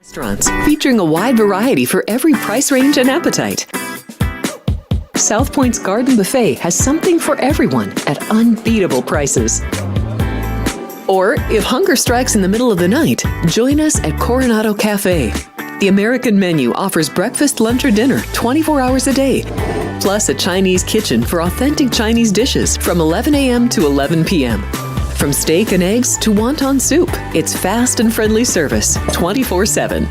Restaurants featuring a wide variety for every price range and appetite. South Point's Garden Buffet has something for everyone at unbeatable prices. Or, if hunger strikes in the middle of the night, join us at Coronado Cafe. The American menu offers breakfast, lunch, or dinner 24 hours a day, plus a Chinese kitchen for authentic Chinese dishes from 11 a.m. to 11 p.m. From steak and eggs to wonton soup, it's fast and friendly service 24/7.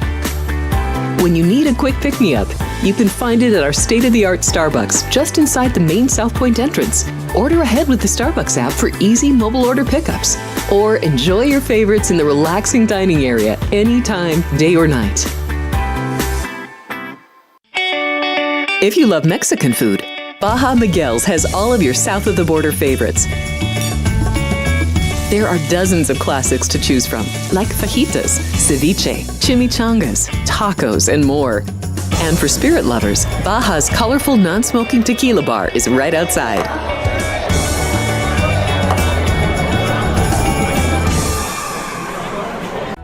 When you need a quick pick-me-up, you can find it at our state-of-the-art Starbucks just inside the main South Point entrance. Order ahead with the Starbucks app for easy mobile order pickups. Or enjoy your favorites in the relaxing dining area anytime, day or night. If you love Mexican food, Baja Miguel's has all of your south-of-the-border favorites. There are dozens of classics to choose from, like fajitas, ceviche, chimichangas, tacos, and more. And for spirit lovers, Baja's colorful non-smoking tequila bar is right outside.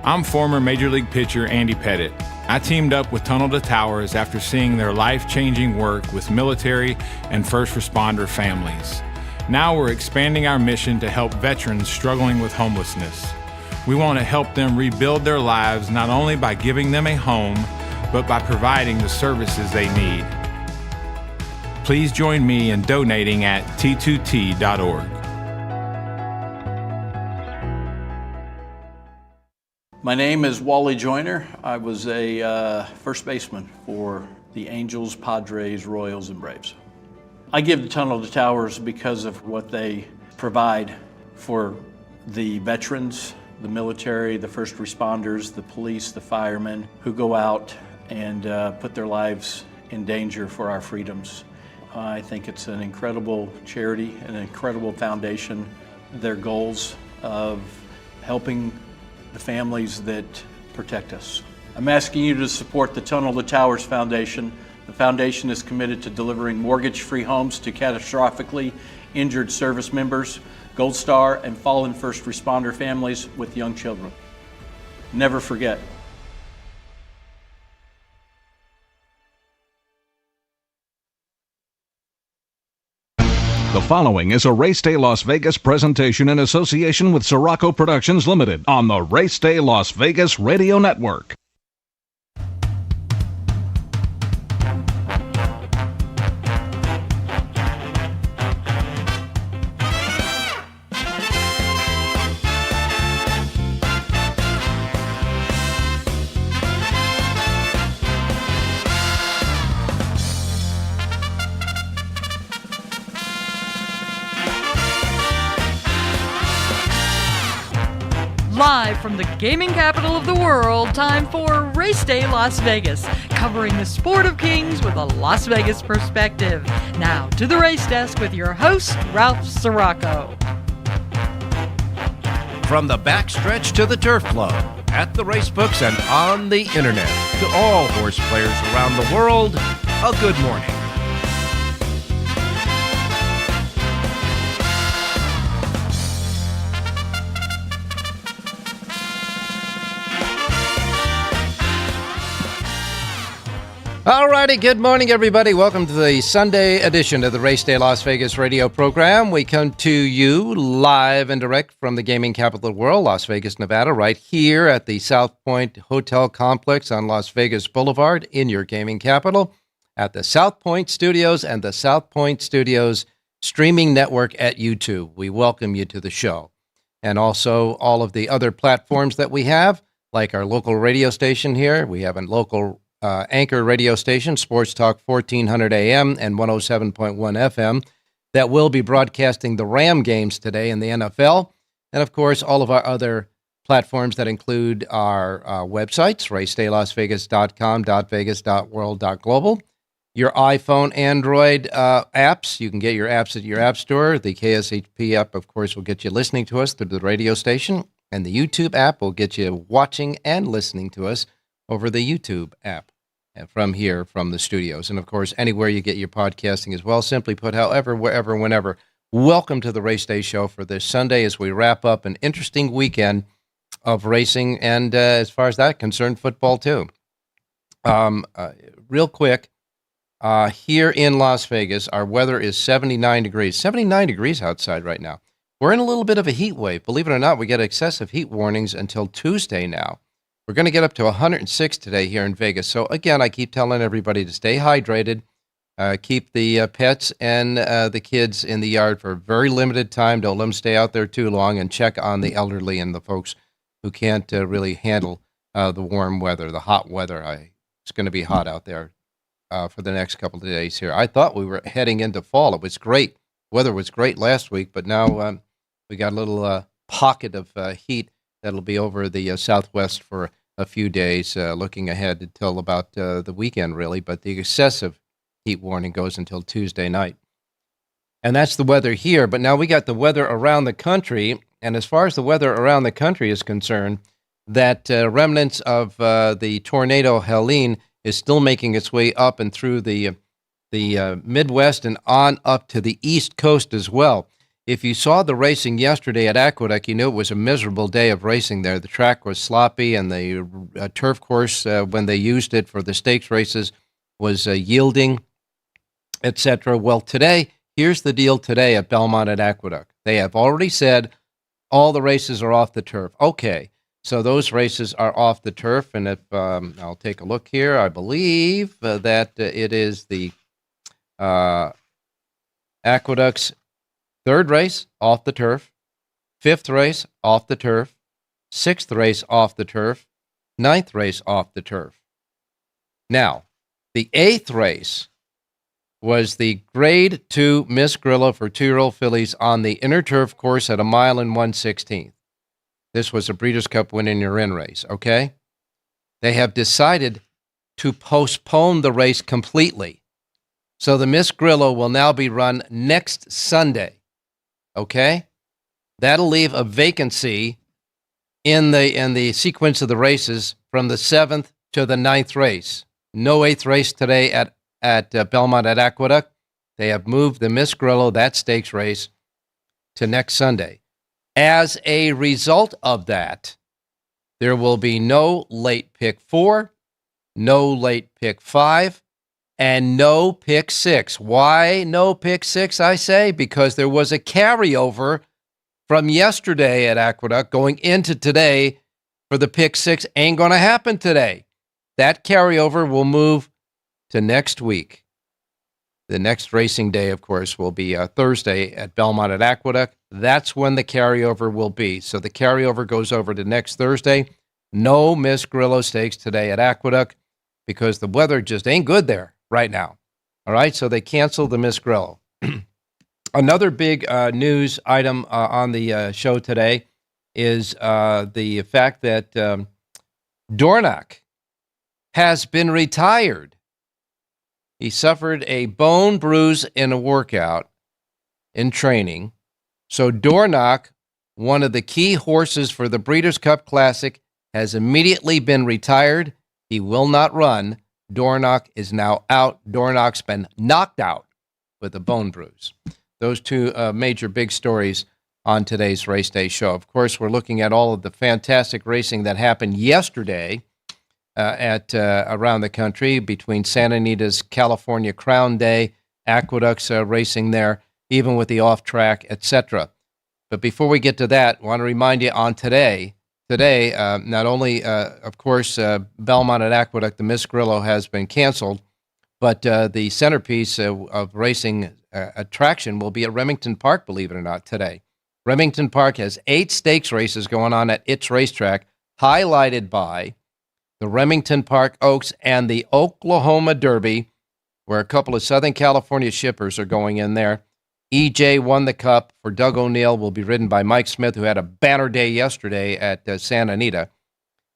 I'm former Major League pitcher Andy Pettitte. I teamed up with Tunnel to Towers after seeing their life-changing work with military and first responder families. Now we're expanding our mission to help veterans struggling with homelessness. We want to help them rebuild their lives not only by giving them a home, but by providing the services they need. Please join me in donating at t2t.org. My name is Wally Joyner. I was a first baseman for the Angels, Padres, Royals, and Braves. I give the Tunnel to Towers because of what they provide for the veterans, the military, the first responders, the police, the firemen who go out and put their lives in danger for our freedoms. I think it's an incredible charity, an incredible foundation. Their goals of helping the families that protect us. I'm asking you to support the Tunnel to Towers Foundation. The foundation is committed to delivering mortgage-free homes to catastrophically injured service members, Gold Star, and fallen first responder families with young children. Never forget. The following is a Race Day Las Vegas presentation in association with Siraco Productions Limited on the Race Day Las Vegas Radio Network. Live from the gaming capital of the world, time for Race Day Las Vegas, covering the sport of kings with a Las Vegas perspective. Now to the race desk with your host, Ralph Siraco. From the backstretch to the turf club, at the racebooks and on the internet, to all horse players around the world, a good morning. All righty, good morning, everybody. Welcome to the Sunday edition of the Race Day Las Vegas radio program. We come to you live and direct from the gaming capital of the world, Las Vegas, Nevada, right here at the South Point Hotel Complex on Las Vegas Boulevard in your gaming capital, at the South Point Studios and the South Point Studios streaming network at YouTube. We welcome you to the show. And also all of the other platforms that we have, like our local radio station here. We have a local anchor radio station, Sports Talk 1400 AM and 107.1 FM, that will be broadcasting the Ram games today in the NFL. And, of course, all of our other platforms that include our websites, racedaylasvegas.com, .vegas.world, .global. Your iPhone, Android apps, you can get your apps at your app store. The KSHP app, of course, will get you listening to us through the radio station. And the YouTube app will get you watching and listening to us over the YouTube app. And from here, from the studios. And, of course, anywhere you get your podcasting as well. Simply put, however, wherever, whenever. Welcome to the Race Day Show for this Sunday as we wrap up an interesting weekend of racing, and as far as that concerned, football too. Real quick, here in Las Vegas, our weather is 79 degrees. 79 degrees outside right now. We're in a little bit of a heat wave. Believe it or not, we get excessive heat warnings until Tuesday now. We're going to get up to 106 today here in Vegas. So again, I keep telling everybody to stay hydrated, keep the pets and the kids in the yard for a very limited time. Don't let them stay out there too long, and check on the elderly and the folks who can't really handle the warm weather, the hot weather. It's going to be hot out there for the next couple of days here. I thought we were heading into fall. It was great. Weather was great last week, but now we got a little pocket of heat that'll be over the southwest for a few days, looking ahead until about the weekend, really. But the excessive heat warning goes until Tuesday night. And that's the weather here. But now we got the weather around the country. And as far as the weather around the country is concerned, that remnants of the tornado Helene is still making its way up and through the Midwest and on up to the East Coast as well. If you saw the racing yesterday at Aqueduct, you knew it was a miserable day of racing there. The track was sloppy, and the turf course, when they used it for the stakes races, was yielding, etc. Well, today, here's the deal today at Belmont at Aqueduct. They have already said all the races are off the turf. Okay, so those races are off the turf, and if I'll take a look here, I believe that it is the Aqueduct's third race off the turf, fifth race off the turf, sixth race off the turf, ninth race off the turf. Now, the eighth race was the Grade 2 Miss Grillo for 2-year-old fillies on the inner turf course at 1 mile and 1/16. This was a Breeders' Cup win in your in race, okay? They have decided to postpone the race completely. So the Miss Grillo will now be run next Sunday. Okay, that'll leave a vacancy in the sequence of the races from the 7th to the 9th race. No 8th race today at Belmont at Aqueduct. They have moved the Miss Grillo, that stakes race, to next Sunday. As a result of that, there will be no late pick 4, no late pick 5, and no pick 6. Why no pick 6, I say? Because there was a carryover from yesterday at Aqueduct going into today for the pick 6. Ain't going to happen today. That carryover will move to next week. The next racing day, of course, will be Thursday at Belmont at Aqueduct. That's when the carryover will be. So the carryover goes over to next Thursday. No Miss Grillo Stakes today at Aqueduct because the weather just ain't good there right now. All right, so they canceled the Miss Grillo. Another big news item on the show today is the fact that Dornoch has been retired. He suffered a bone bruise in a workout in training. So Dornoch, one of the key horses for the Breeders' Cup Classic, has immediately been retired. He will not run. Dornoch is now out. Dornoch's been knocked out with a bone bruise. Those two major big stories on today's Race Day show. Of course, we're looking at all of the fantastic racing that happened yesterday at around the country between Santa Anita's California Crown Day, Aqueduct's racing there, even with the off-track, etc. But before we get to that, I want to remind you on today, not only, of course, Belmont at Aqueduct, the Miss Grillo has been canceled, but the centerpiece of racing attraction will be at Remington Park, believe it or not, today. Remington Park has 8 stakes races going on at its racetrack, highlighted by the Remington Park Oaks and the Oklahoma Derby, where a couple of Southern California shippers are going in there. EJ won the Cup for Doug O'Neill, will be ridden by Mike Smith, who had a banner day yesterday at Santa Anita.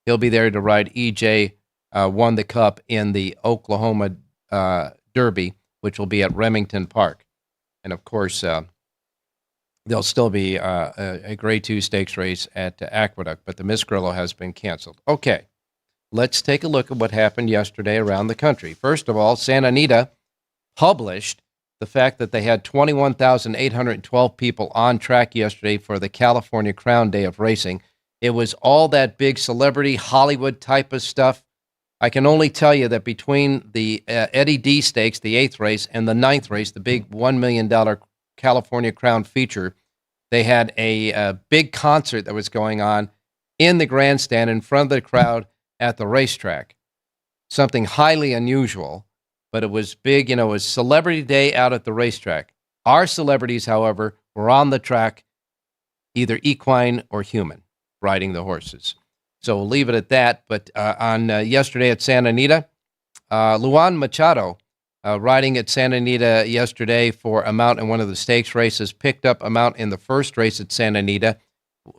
He'll be there to ride EJ won the Cup in the Oklahoma Derby, which will be at Remington Park. And, of course, there'll still be a Grade 2 stakes race at Aqueduct, but the Miss Grillo has been canceled. Okay, let's take a look at what happened yesterday around the country. First of all, Santa Anita published the fact that they had 21,812 people on track yesterday for the California Crown Day of Racing. It was all that big celebrity Hollywood type of stuff. I can only tell you that between the Eddie D Stakes, the 8th race, and the 9th race, the big $1 million California Crown feature, they had a big concert that was going on in the grandstand in front of the crowd at the racetrack. Something highly unusual, but it was big. It was Celebrity Day out at the racetrack. Our celebrities, however, were on the track, either equine or human, riding the horses. So we'll leave it at that. But on yesterday at Santa Anita, Luan Machado, riding at Santa Anita yesterday for a mount in one of the stakes races, picked up a mount in the first race at Santa Anita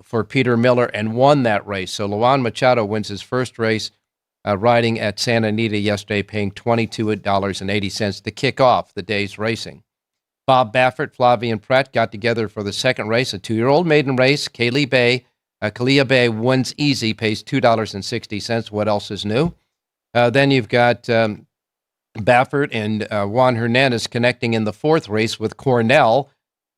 for Peter Miller and won that race. So Luan Machado wins his first race riding at Santa Anita yesterday, paying $22.80 to kick off the day's racing. Bob Baffert, Flavien Prat got together for the second race, a 2-year-old maiden race. Kalia Bay wins easy, pays $2.60. What else is new? Then you've got Baffert and Juan Hernandez connecting in the fourth race with Cornell.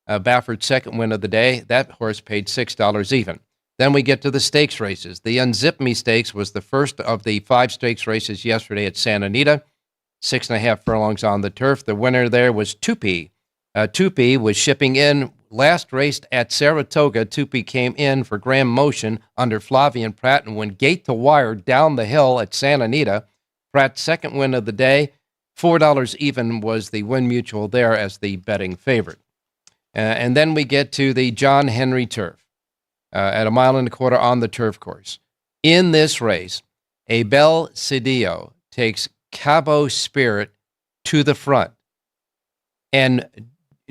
Baffert's second win of the day. That horse paid $6 even. Then we get to the stakes races. The Unzip Me Stakes was the first of the 5 stakes races yesterday at Santa Anita. 6.5 furlongs on the turf. The winner there was Tupi. Tupi was shipping in, last raced at Saratoga. Tupi came in for Graham Motion under Flavien Prat and went gate to wire down the hill at Santa Anita. Pratt's second win of the day. $4 even was the win mutual there as the betting favorite. And then we get to the John Henry Turf at 1.25 miles on the turf course. In this race, Abel Cedillo takes Cabo Spirit to the front and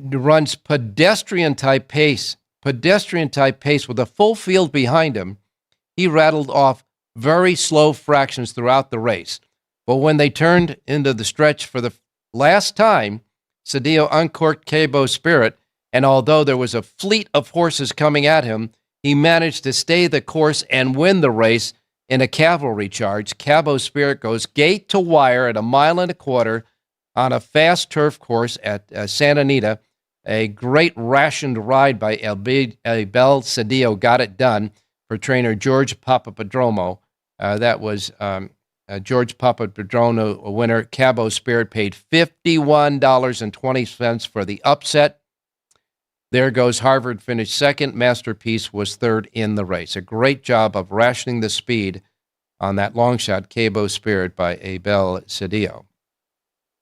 runs pedestrian-type pace with a full field behind him. He rattled off very slow fractions throughout the race. But when they turned into the stretch for the last time, Cedillo uncorked Cabo Spirit, and although there was a fleet of horses coming at him, he managed to stay the course and win the race in a cavalry charge. Cabo Spirit goes gate to wire at 1.25 miles on a fast turf course at Santa Anita. A great rationed ride by Abel Cedillo got it done for trainer George Papapadromo. That was George Papapadromo, a winner. Cabo Spirit paid $51.20 for the upset. There goes Harvard, finished second. Masterpiece was third in the race. A great job of rationing the speed on that long shot, Cabo Spirit by Abel Cedillo.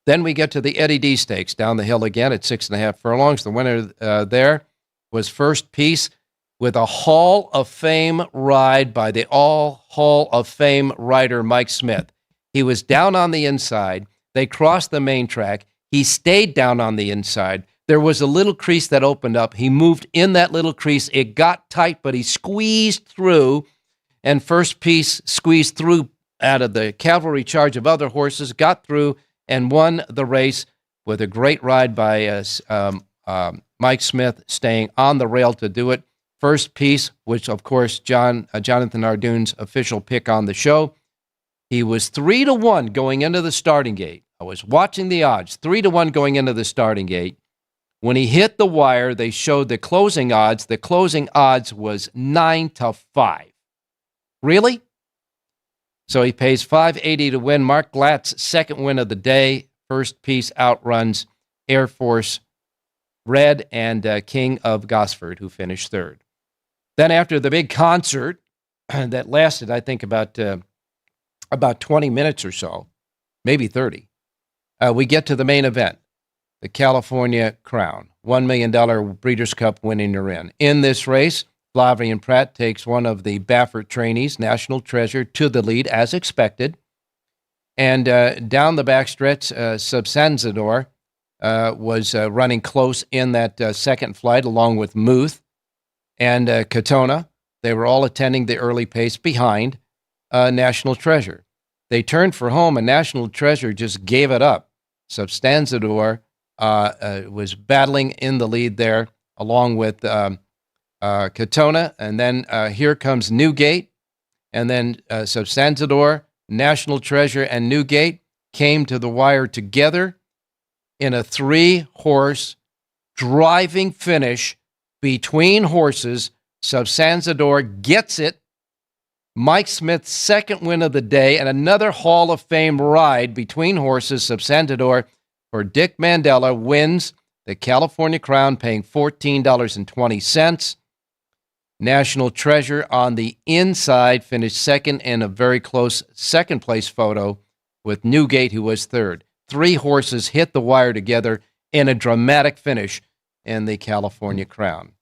Then we get to the Eddie D Stakes down the hill again at 6.5 furlongs. The winner there was First Piece with a Hall of Fame ride by the Hall of Fame rider Mike Smith. He was down on the inside. They crossed the main track. He stayed down on the inside. There was a little crease that opened up. He moved in that little crease. It got tight, but he squeezed through, and First Piece squeezed through out of the cavalry charge of other horses, got through, and won the race with a great ride by Mike Smith, staying on the rail to do it. First Piece, which, of course, Jonathan Ardune's official pick on the show. He was 3-1 going into the starting gate. I was watching the odds, 3-1 going into the starting gate. When he hit the wire, they showed the closing odds. The closing odds was 9-5. Really? So he pays $5.80 to win. Mark Glatt's second win of the day. First Piece outruns Air Force Red and King of Gosford, who finished third. Then after the big concert that lasted, I think, about 20 minutes or so, maybe 30, we get to the main event, the California Crown, $1 million Breeders' Cup winning you're in. In this race, Flavien Prat takes one of the Baffert trainees, National Treasure, to the lead, as expected. And down the backstretch, Subsanzador was running close in that second flight, along with Muth and Katona. They were all attending the early pace behind National Treasure. They turned for home, and National Treasure just gave it up. Substanzador was battling in the lead there, along with Katona, and then here comes Newgate, and then Substanzador, National Treasure, and Newgate came to the wire together in a 3-horse driving finish between horses. Subsanzador gets it Mike Smith's second win of the day, and another Hall of Fame ride between horses. Subsentador for Dick Mandela wins the California Crown, paying $14.20. National Treasure on the inside finished second in a very close second-place photo with Newgate, who was third. 3 horses hit the wire together in a dramatic finish in the California Crown.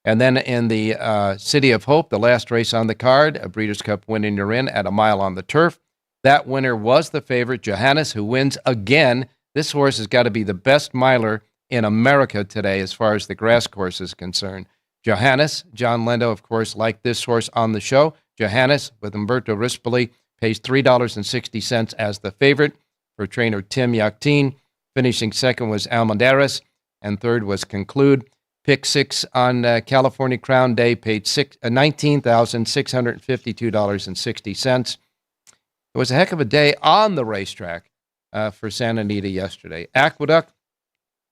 And then in the City of Hope, the last race on the card, a Breeders' Cup win in your in at a mile on the turf. That winner was the favorite, Johannes, who wins again. This horse has got to be the best miler in America today as far as the grass course is concerned. Johannes, John Lendo, of course, liked this horse on the show. Johannes, with Umberto Rispoli, pays $3.60 as the favorite for trainer Tim Yachtine. Finishing second was Almendares, and third was Conclude. Pick 6 on California Crown Day paid $19,652.60. It was a heck of a day on the racetrack for Santa Anita yesterday. Aqueduct,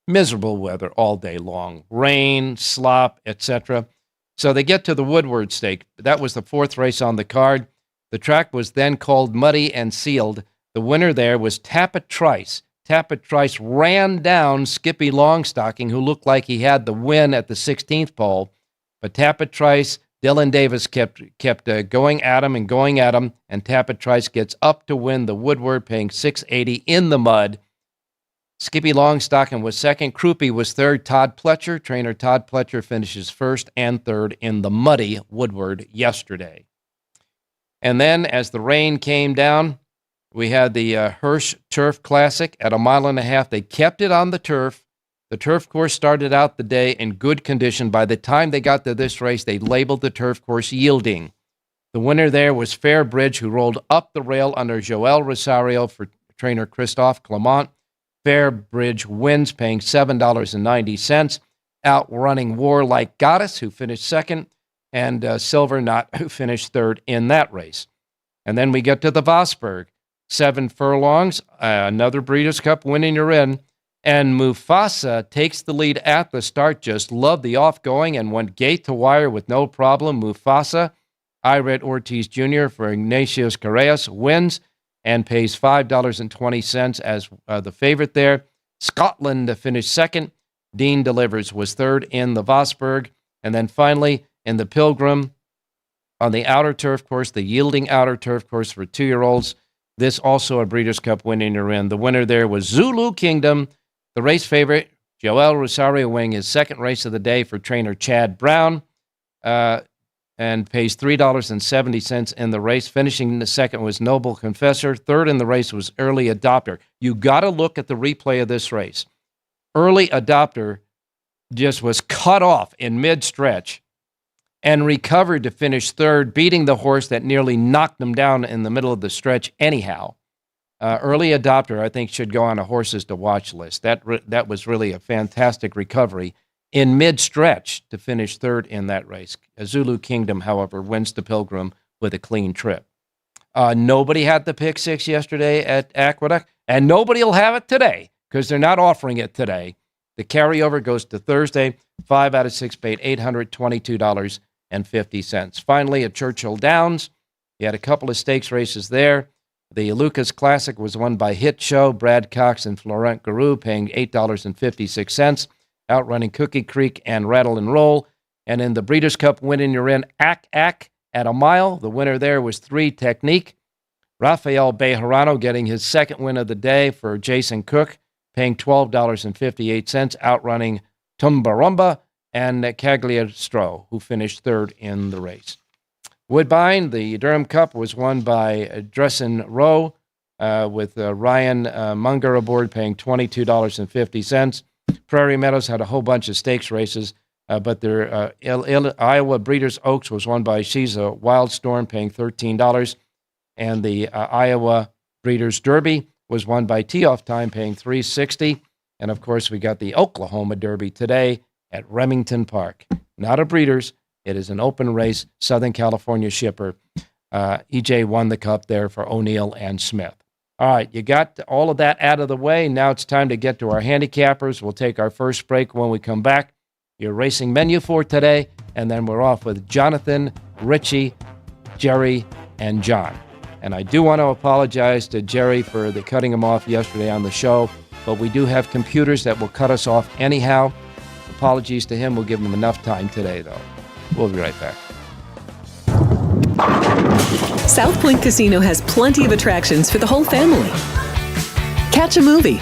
miserable weather all day long. Rain, slop, etc. So they get to the Woodward Stake. That was the 4th race on the card. The track was then called Muddy and Sealed. The winner there was Tapit Trice. Tapit Trice ran down Skippy Longstocking, who looked like he had the win at the 16th pole. But Tapit Trice, Dylan Davis kept going at him, and Tapit Trice gets up to win the Woodward, paying $6.80 in the mud. Skippy Longstocking was second. Crouppy was third. Todd Pletcher, trainer Todd Pletcher, finishes first and third in the muddy Woodward yesterday. And then as the rain came down, we had the Hirsch Turf Classic at a mile and a half. They kept it on the turf. The turf course started out the day in good condition. By the time they got to this race, they labeled the turf course yielding. The winner there was Fairbridge, who rolled up the rail under Joel Rosario for trainer Christophe Clement. Fairbridge wins, paying $7.90. Outrunning Warlike Goddess, who finished second, and Silver Knot, who finished third in that race. And then we get to the Vosburg. 7 furlongs, another Breeders' Cup winning you're in, and Mufasa takes the lead at the start. Just loved the off-going and went gate to wire with no problem. Mufasa, Iret Ortiz Jr. for Ignatius Correas, wins and pays $5.20 as the favorite there. Scotland finished second. Dean Delivers was third in the Vosburg. And then finally, in the Pilgrim, on the outer turf course, the yielding outer turf course for 2-year-olds, this also a Breeders' Cup winning you're in. The winner there was Zulu Kingdom. The race favorite, Joel Rosario, winning his second race of the day for trainer Chad Brown, and pays $3.70 in the race. Finishing in the second was Noble Confessor. Third in the race was Early Adopter. You got to look at the replay of this race. Early Adopter just was cut off in mid-stretch and recovered to finish third, beating the horse that nearly knocked him down in the middle of the stretch anyhow. Early Adopter, I think, should go on a horses to watch list. That was really a fantastic recovery in mid-stretch to finish third in that race. Zulu Kingdom, however, wins the Pilgrim with a clean trip. Nobody had the pick 6 yesterday at Aqueduct, and nobody will have it today because they're not offering it today. The carryover goes to Thursday. 5 out of 6 paid $822.50. Finally, at Churchill Downs, you had a couple of stakes races there. The Lucas Classic was won by Hit Show, Brad Cox and Florent Garou, paying $8.56, outrunning Cookie Creek and Rattle and Roll. And in the Breeders' Cup winning you're in, Ack at a mile. The winner there was 3 Technique. Rafael Bejarano getting his second win of the day for Jason Cook, paying $12.58, outrunning Tumbarumba and Cagliostro, who finished third in the race. Woodbine, the Durham Cup was won by Dressin Rowe with Ryan Munger aboard, paying $22.50. Prairie Meadows had a whole bunch of stakes races, but their Iowa Breeders' Oaks was won by She's a Wild Storm, paying $13. And the Iowa Breeders' Derby was won by Tee Off Time, paying $3.60. And, of course, we got the Oklahoma Derby today at Remington Park. Not a Breeders'. It is an open race, Southern California shipper. EJ won the cup there for O'Neill and Smith. All right, you got all of that out of the way. Now it's time to get to our handicappers. We'll take our first break. When we come back, your racing menu for today, and then we're off with Jonathan, Richie, Jerry, and John. And I do want to apologize to Jerry for the cutting him off yesterday on the show, but we do have computers that will cut us off anyhow. Apologies to him. We'll give him enough time today, though. We'll be right back. South Point Casino has plenty of attractions for the whole family. Catch a movie.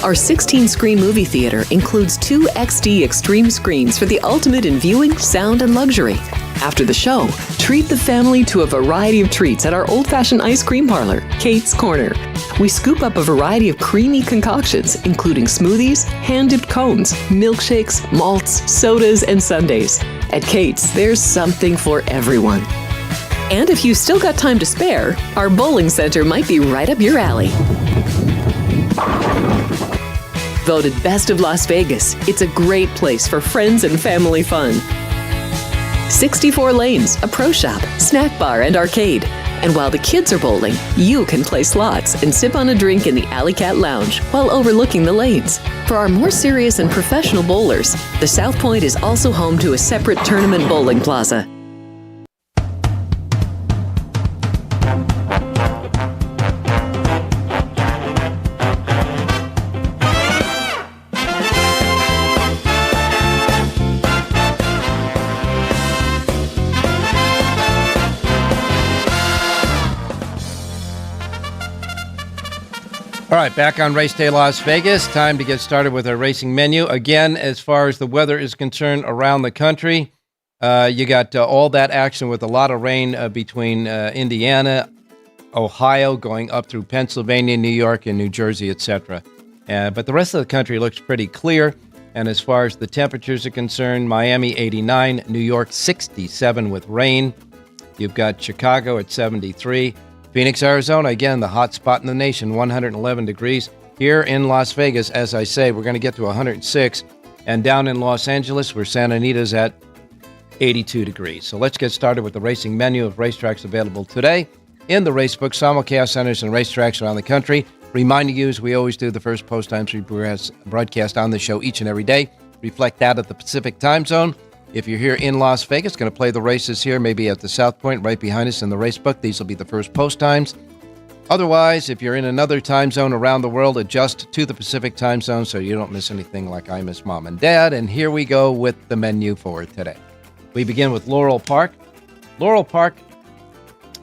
Our 16-screen movie theater includes 2 XD Extreme screens for the ultimate in viewing, sound, and luxury. After the show, treat the family to a variety of treats at our old-fashioned ice cream parlor, Kate's Corner. We scoop up a variety of creamy concoctions, including smoothies, hand-dipped cones, milkshakes, malts, sodas, and sundaes. At Kate's, there's something for everyone. And if you've still got time to spare, our bowling center might be right up your alley. Voted Best of Las Vegas, it's a great place for friends and family fun. 64 lanes, a pro shop, snack bar, and arcade. And while the kids are bowling, you can play slots and sip on a drink in the Alley Cat Lounge while overlooking the lanes. For our more serious and professional bowlers, the South Point is also home to a separate tournament bowling plaza. All right, back on Race Day Las Vegas. Time to get started with our racing menu. Again, as far as the weather is concerned around the country, you got all that action with a lot of rain between Indiana, Ohio, going up through Pennsylvania, New York, and New Jersey, etc. But the rest of the country looks pretty clear. And as far as the temperatures are concerned, Miami 89, New York 67 with rain. You've got Chicago at 73. Phoenix, Arizona, again, the hot spot in the nation, 111 degrees. Here in Las Vegas, as I say, we're going to get to 106. And down in Los Angeles, where Santa Anita's at 82 degrees. So let's get started with the racing menu of racetracks available today in the Racebook, simulcast centers, and racetracks around the country. Reminding you, as we always do, the first post times we broadcast on the show each and every day reflect that at the Pacific time zone. If you're here in Las Vegas, going to play the races here, maybe at the South Point, right behind us in the Racebook. These will be the first post times. Otherwise, if you're in another time zone around the world, adjust to the Pacific time zone so you don't miss anything like I miss Mom and Dad. And here we go with the menu for today. We begin with Laurel Park. Laurel Park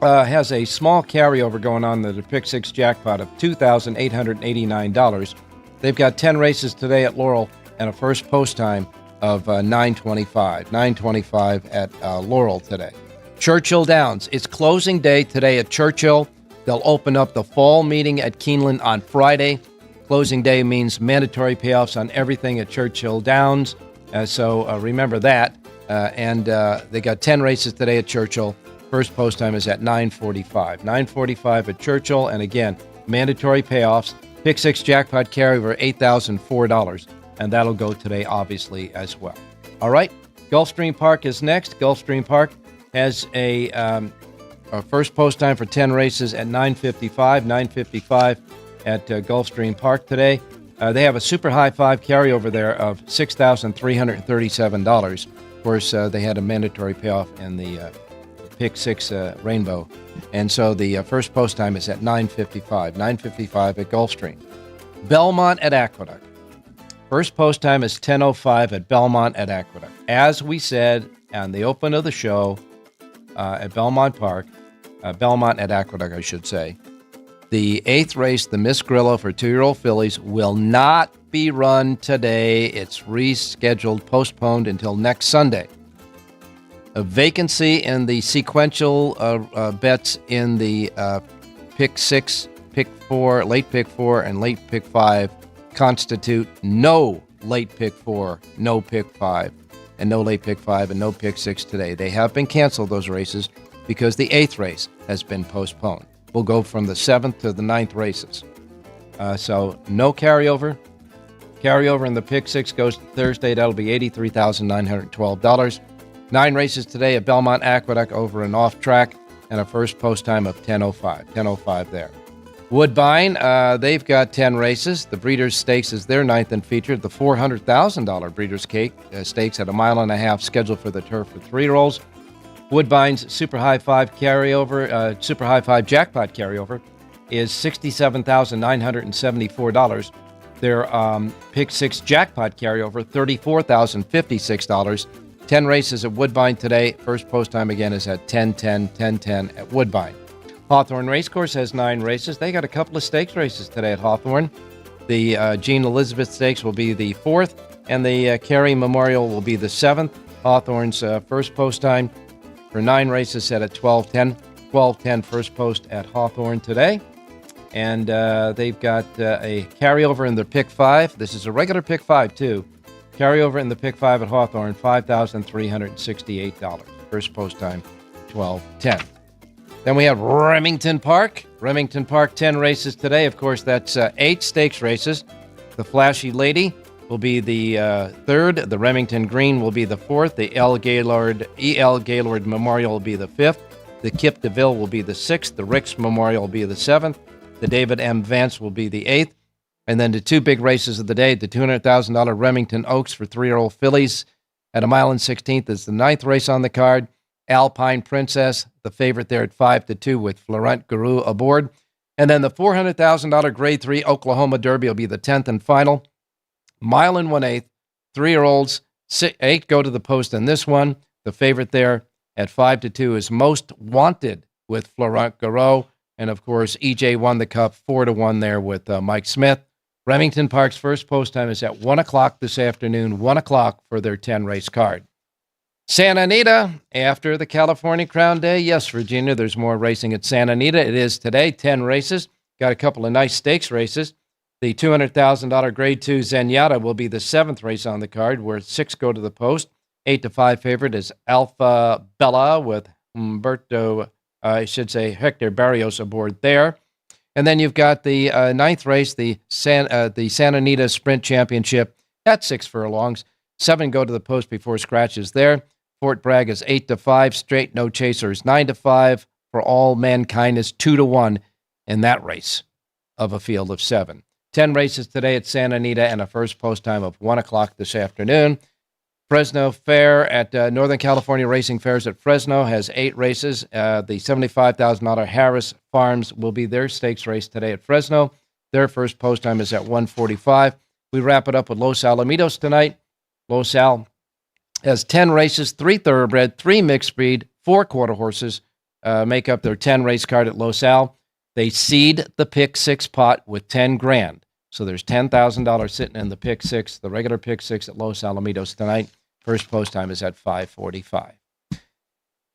has a small carryover going on the Pick 6 jackpot of $2,889. They've got 10 races today at Laurel and a first post time of 9:25 at Laurel today. Churchill Downs. It's closing day today at Churchill. They'll open up the fall meeting at Keeneland on Friday. Closing day means mandatory payoffs on everything at Churchill Downs. So remember that. And they got 10 races today at Churchill. First post time is at 9:45. 9:45 at Churchill. And again, mandatory payoffs. Pick 6 jackpot carryover, $8,004. And that'll go today, obviously, as well. All right, Gulfstream Park is next. Gulfstream Park has a first post time for 10 races at 9:55. 9:55 at Gulfstream Park today. They have a super high five carryover there of $6,337. Of course, they had a mandatory payoff in the Pick 6 Rainbow. And so the first post time is at 9:55. 9:55 at Gulfstream. Belmont at Aqueduct. First post time is 10:05 at Belmont at Aqueduct. As we said on the open of the show at Belmont Park, Belmont at Aqueduct, I should say, the 8th race, the Miss Grillo for 2-year-old fillies, will not be run today. It's rescheduled, postponed until next Sunday. A vacancy in the sequential bets in the Pick 6, Pick 4, Late Pick 4, and Late Pick 5 constitute no Late Pick 4, no Pick 5, and no Late Pick 5, and no Pick 6 today. They have been canceled, those races, because the 8th race has been postponed. We'll go from the 7th to the 9th races. So no carryover. Carryover in the Pick 6 goes Thursday. That'll be $83,912. 9 races today at Belmont Aqueduct over and off track, and a first post time of 10:05. 10:05 there. Woodbine, they've got 10 races. The Breeders' Stakes is their 9th and featured. The $400,000 Breeders' Stakes at a 1.5 mile scheduled for the turf for 3-year-olds. Woodbine's Super High Five carryover, Super High Five jackpot carryover is $67,974. Their Pick 6 jackpot carryover, $34,056. 10 races at Woodbine today. First post time again is at 10:10 at Woodbine. Hawthorne Racecourse has 9 races. They got a couple of stakes races today at Hawthorne. The Jean Elizabeth Stakes will be the 4th, and the Carey Memorial will be the 7th. Hawthorne's first post time for 9 races set at 12:10. 12:10 first post at Hawthorne today. And they've got a carryover in their Pick 5. This is a regular Pick 5, too. Carryover in the Pick 5 at Hawthorne, $5,368. First post time, 12:10. Then we have Remington Park. Remington Park, 10 races today. Of course, that's 8 stakes races. The Flashy Lady will be the 3rd. The Remington Green will be the 4th. The E.L. Gaylord Memorial will be the 5th. The Kip DeVille will be the 6th. The Ricks Memorial will be the 7th. The David M. Vance will be the 8th. And then the 2 big races of the day, the $200,000 Remington Oaks for 3-year-old fillies at 1.16 is the 9th race on the card. Alpine Princess, the favorite there at 5-2 with Florent Guru aboard. And then the $400,000 Grade 3 Oklahoma Derby will be the 10th and final. 1 1/8, 3-year-olds, 8 go to the post in this one. The favorite there at 5-2 is Most Wanted with Florent Guru. And, of course, EJ won the Cup 4-1 there with Mike Smith. Remington Park's first post time is at 1 o'clock this afternoon, 1 o'clock for their 10-race card. Santa Anita, after the California Crown Day. Yes, Virginia, there's more racing at Santa Anita. It is today, 10 races. Got a couple of nice stakes races. The $200,000 Grade 2 Zenyatta will be the 7th race on the card, where 6 go to the post. 8-5 favorite is Alpha Bella with Hector Barrios aboard there. And then you've got the 9th race, the Santa Anita Sprint Championship at 6 furlongs. 7 go to the post before scratches there. Fort Bragg is 8-5, straight no chasers 9-5. For All Mankind is 2-1 in that race of a field of 7. 10 races today at Santa Anita and a first post time of 1 o'clock this afternoon. Fresno Fair at Northern California Racing Fairs at Fresno has 8 races. The $75,000 Harris Farms will be their stakes race today at Fresno. Their first post time is at 1:45. We wrap it up with Los Alamitos tonight. Los Al has 10 races, 3 thoroughbred, 3 mixed breed, 4 quarter horses make up their 10 race card at Los Al. They seed the Pick 6 pot with $10,000. So there's $10,000 sitting in the Pick 6, the regular Pick 6 at Los Alamitos tonight. First post time is at 5:45.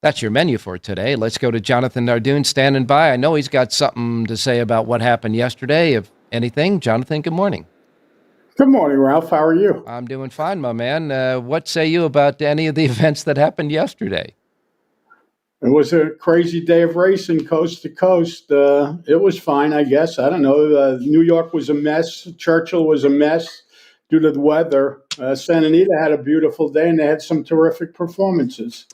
That's your menu for today. Let's go to Jonathan Nardoon standing by. I know he's got something to say about what happened yesterday, if anything. Jonathan, good morning. Good morning, Ralph. How are you? I'm doing fine, my man. What say you about any of the events that happened yesterday? It was a crazy day of racing coast to coast. It was fine, I guess. I don't know. New York was a mess. Churchill was a mess due to the weather. Santa Anita had a beautiful day, and they had some terrific performances.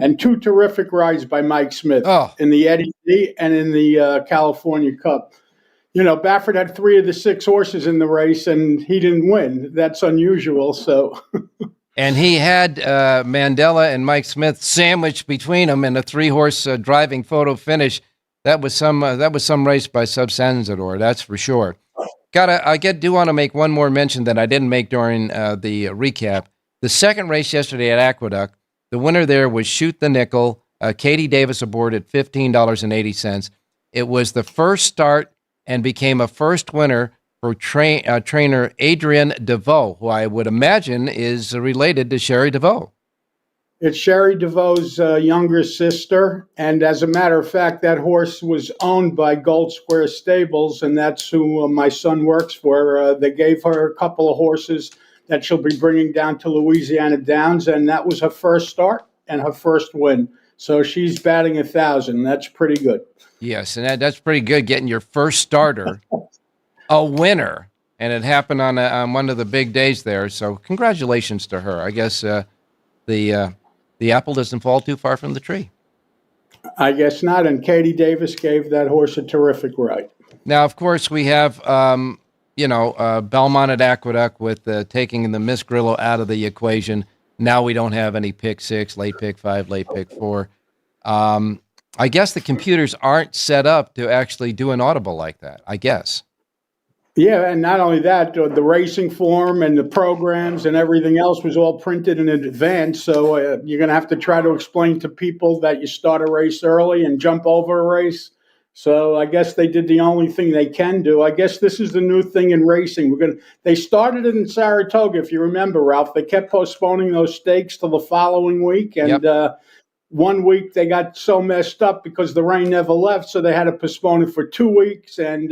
And 2 terrific rides by Mike Smith in the Eddie D and in the California Cup. You know, Baffert had 3 of the 6 horses in the race, and he didn't win. That's unusual. So, and he had Mandela and Mike Smith sandwiched between them in a 3-horse driving photo finish. That was some race by Subsanzador, that's for sure. I do want to make one more mention that I didn't make during the recap. The second race yesterday at Aqueduct, the winner there was Shoot the Nickel. Katie Davis aboard at $15.80. It was the first start and became a first winner for trainer Adrienne DeVoe, who I would imagine is related to Sherry DeVoe. It's Sherry DeVoe's younger sister, and as a matter of fact, that horse was owned by Gold Square Stables, and that's who my son works for. They gave her a couple of horses that she'll be bringing down to Louisiana Downs, and that was her first start and her first win. So she's batting 1,000. That's pretty good. Yes, and that's pretty good, getting your first starter, a winner, and it happened on one of the big days there. So congratulations to her. I guess the apple doesn't fall too far from the tree. I guess not. And Katie Davis gave that horse a terrific ride. Now, of course, we have Belmont at Aqueduct with taking the Miss Grillo out of the equation. Now we don't have any Pick 6, late Pick 5, late Pick 4. I guess the computers aren't set up to actually do an audible like that, I guess. Yeah, and not only that, the racing form and the programs and everything else was all printed in advance. So you're going to have to try to explain to people that you start a race early and jump over a race. So I guess they did the only thing they can do. I guess this is the new thing in racing. They started it in Saratoga, if you remember, Ralph. They kept postponing those stakes till the following week, and Yep. 1 week they got so messed up because the rain never left, so they had to postpone it for 2 weeks. And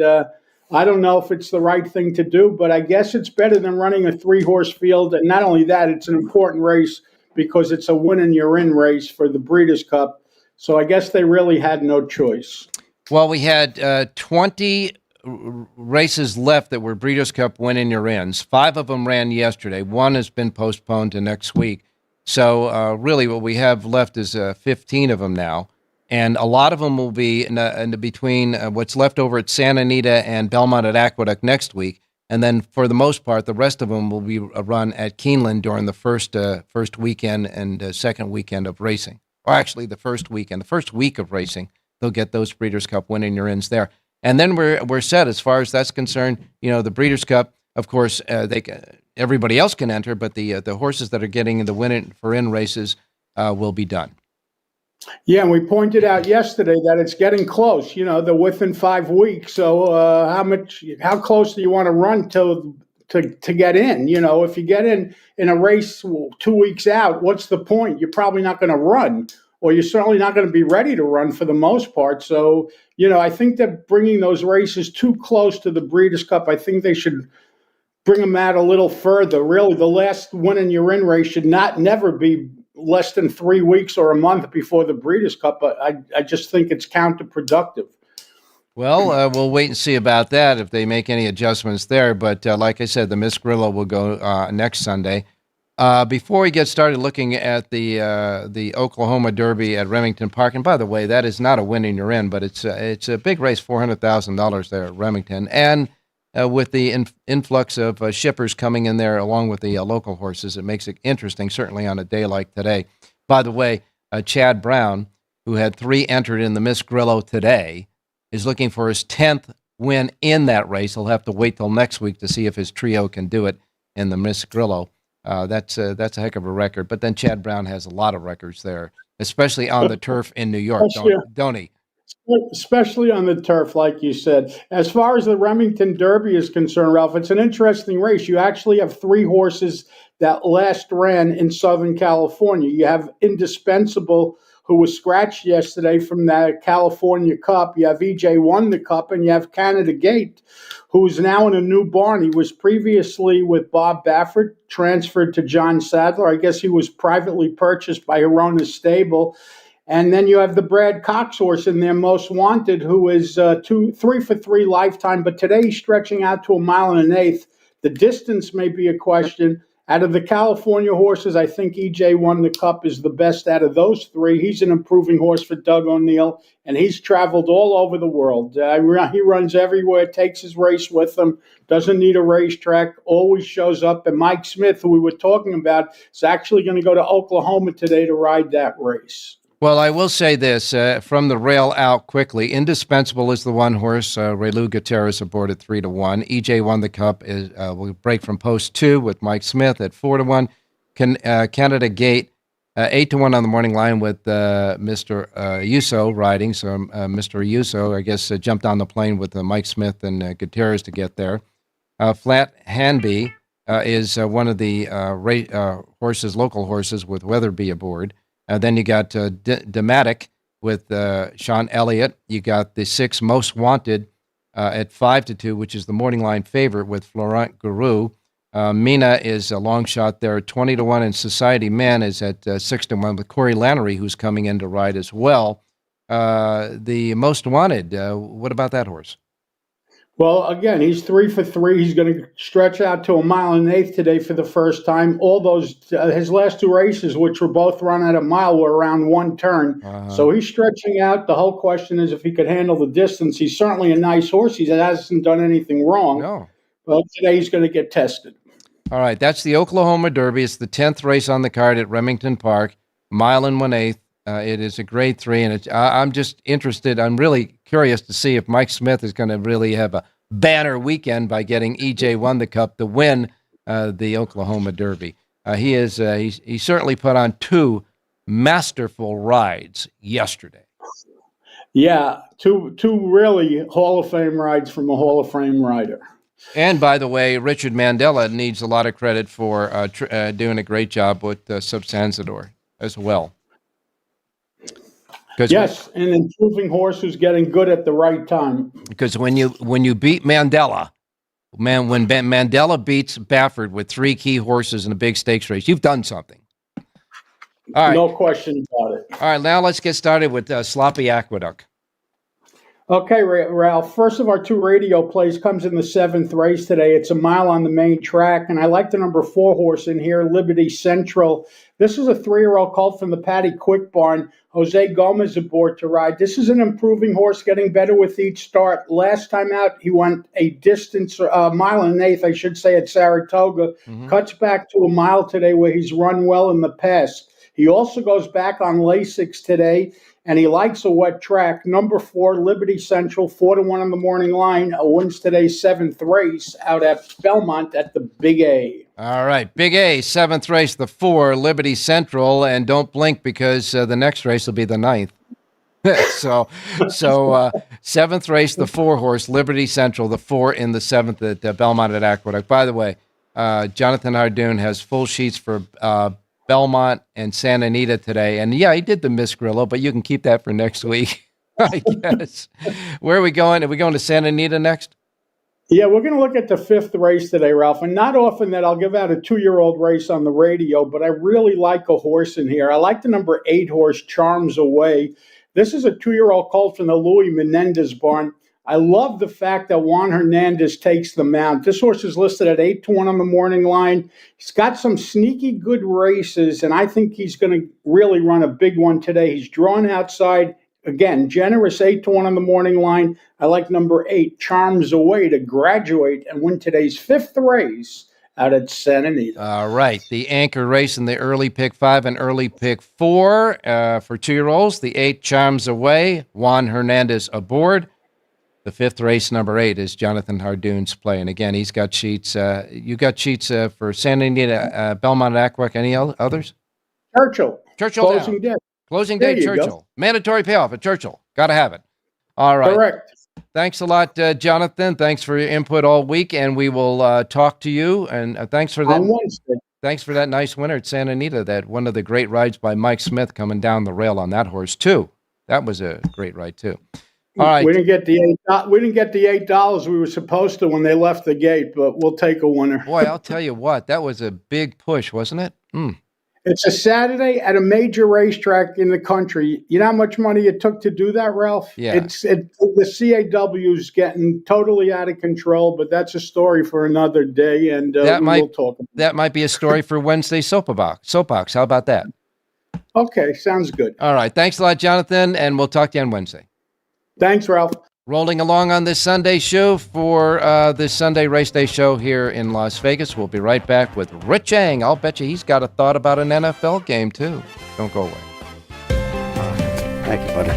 I don't know if it's the right thing to do, but I guess it's better than running a 3-horse field. And not only that, it's an important race because it's a win and you're in race for the Breeders' Cup. So I guess they really had no choice. Well, we had 20 races left that were Breeders' Cup win and you're ins. 5 of them ran yesterday. 1 has been postponed to next week. So really what we have left is 15 of them now. And a lot of them will be in between what's left over at Santa Anita and Belmont at Aqueduct next week. And then for the most part, the rest of them will be run at Keeneland during the first weekend and second weekend of racing. Or actually the first week of racing, they'll get those Breeders' Cup win and you're ins there. And then we're set as far as that's concerned. You know, the Breeders' Cup, of course, everybody else can enter, but the horses that are getting the win for in races will be done. Yeah, and we pointed out yesterday that it's getting close. You know, they're within 5 weeks. So how close do you want to run to get in? You know, if you get in a race 2 weeks out, what's the point? You're probably not going to run, or you're certainly not going to be ready to run for the most part. So, you know, I think that bringing those races too close to the Breeders' Cup, I think they should bring them out a little further. Really, the last win and you're in race should never be less than 3 weeks or a month before the Breeders' Cup. But I just think it's counterproductive. Well, we'll wait and see about that if they make any adjustments there. But like I said, the Miss Grillo will go next Sunday. Before we get started looking at the Oklahoma Derby at Remington Park, and by the way, that is not a win and you're in, but it's a big race, $400,000 there at Remington, and with the influx of shippers coming in there along with the local horses, it makes it interesting, certainly on a day like today. By the way, Chad Brown, who had 3 entered in the Miss Grillo today, is looking for his 10th win in that race. He'll have to wait till next week to see if his trio can do it in the Miss Grillo. That's a heck of a record. But then Chad Brown has a lot of records there, especially on the turf in New York, don't he? Especially on the turf, like you said. As far as the Remington Derby is concerned, Ralph, it's an interesting race. You actually have 3 horses that last ran in Southern California. You have Indispensable, who was scratched yesterday from the California Cup. You have EJ won the Cup, and you have Canada Gate, who's now in a new barn. He was previously with Bob Baffert, transferred to John Sadler. I guess he was privately purchased by Hirona's stable. And then you have the Brad Cox horse in there, Most Wanted, who is 3 for 3 lifetime, but today he's stretching out to 1 1/8 miles. The distance may be a question. Out of the California horses, I think EJ won the Cup is the best out of those 3. He's an improving horse for Doug O'Neill, and he's traveled all over the world. He runs everywhere, takes his race with him, doesn't need a racetrack, always shows up. And Mike Smith, who we were talking about, is actually going to go to Oklahoma today to ride that race. Well, I will say this, from the rail out quickly, Indispensable is the one horse, Relu Gutierrez aboard at 3-1. EJ won the Cup, will break from post 2 with Mike Smith at 4-1. Canada Gate, 8-1 on the morning line with Mr. Ayuso riding. So Mr. Ayuso, I guess, jumped on the plane with Mike Smith and Gutierrez to get there. Flat Hanby is one of the local horses with Weatherby aboard. Then you got Dematic with Sean Elliott. You got the 6 Most Wanted at 5-2, which is the morning line favorite with Florent Guru. Mina is a long shot there at 20-1, and Society Man is at 6-1 with Corey Lannery, who's coming in to ride as well. The Most Wanted, what about that horse? Well, again, he's 3 for 3. He's going to stretch out to 1 1/8 miles today for the first time. All those his last 2 races, which were both run at 1 mile, were around 1 turn. So he's stretching out. The whole question is if he could handle the distance. He's certainly a nice horse. He hasn't done anything wrong. No. But today he's going to get tested. All right, that's the Oklahoma Derby. It's the 10th race on the card at Remington Park, 1 1/8 miles. It is a grade 3, and I'm just interested. I'm really curious to see if Mike Smith is going to really have a banner weekend by getting EJ Won the Cup to win the Oklahoma Derby. He certainly put on 2 masterful rides yesterday. Yeah, two really Hall of Fame rides from a Hall of Fame rider. And by the way, Richard Mandela needs a lot of credit for doing a great job with Substanzador as well. Yes, an improving horse who's getting good at the right time. Because when you beat Mandela, when Mandela beats Baffert with 3 key horses in a big stakes race, you've done something. All right. No question about it. All right, now let's get started with Sloppy Aqueduct. Okay, Ralph. First of our 2 radio plays comes in the 7th race today. It's a mile on the main track, and I like the number 4 horse in here, Liberty Central. This is a 3-year-old colt from the Patty Quick barn. Jose Gomez aboard to ride. This is an improving horse, getting better with each start. Last time out, he went a distance, mile and an eighth, I should say, at Saratoga. Mm-hmm. Cuts back to a mile today where he's run well in the past. He also goes back on Lasix today, and he likes a wet track. Number 4, Liberty Central, 4-1 on the morning line, wins today's 7th race out at Belmont at the Big A. All right, Big A, 7th race, the 4, Liberty Central, and don't blink because the next race will be the 9th. so 7th race, the 4 horse, Liberty Central, the 4 in the 7th at Belmont at Aqueduct. By the way, Jonathan Hardoon has full sheets for Belmont and Santa Anita today. And yeah, he did the Miss Grillo, but you can keep that for next week, I guess. Where are we going? Are we going to Santa Anita next? Yeah, we're going to look at the 5th race today, Ralph. And not often that I'll give out a 2-year-old race on the radio, but I really like a horse in here. I like the number 8 horse, Charms Away. This is a 2-year-old colt from the Louis Menendez barn. I love the fact that Juan Hernandez takes the mount. This horse is listed at 8-1 on the morning line. He's got some sneaky good races, and I think he's going to really run a big one today. He's drawn outside. Again, generous 8-1 on the morning line. I like number 8, Charms Away, to graduate and win today's 5th race out at Santa Anita. All right. The anchor race in the early pick 5 and early pick 4 for 2-year-olds. The 8, Charms Away, Juan Hernandez aboard. The 5th race, number 8, is Jonathan Hardoon's play. And again, he's got sheets. You got sheets for Santa Anita, Belmont, Aqueduct. Any others? Churchill. Closing day. Closing day, Churchill. Go. Mandatory payoff at Churchill. Got to have it. All right. Correct. Thanks a lot, Jonathan. Thanks for your input all week, and we will talk to you. And thanks for that. On Wednesday. Thanks for that nice winner at Santa Anita. That one of the great rides by Mike Smith coming down the rail on that horse too. That was a great ride too. All right. We didn't get the $8 we were supposed to when they left the gate, but we'll take a winner. Boy, I'll tell you what, that was a big push, wasn't it? It's a Saturday at a major racetrack in the country. You know how much money it took to do that, Ralph? Yeah. The CAW's getting totally out of control, but that's a story for another day, and we'll talk about it. That might be a story for Wednesday Soapbox. How about that? Okay, sounds good. All right. Thanks a lot, Jonathan, and we'll talk to you on Wednesday. Thanks, Ralph. Rolling along on this Sunday show for this Sunday race day show here in Las Vegas. We'll be right back with Rich Chang. I'll bet you he's got a thought about an NFL game, too. Don't go away. Thank you, buddy.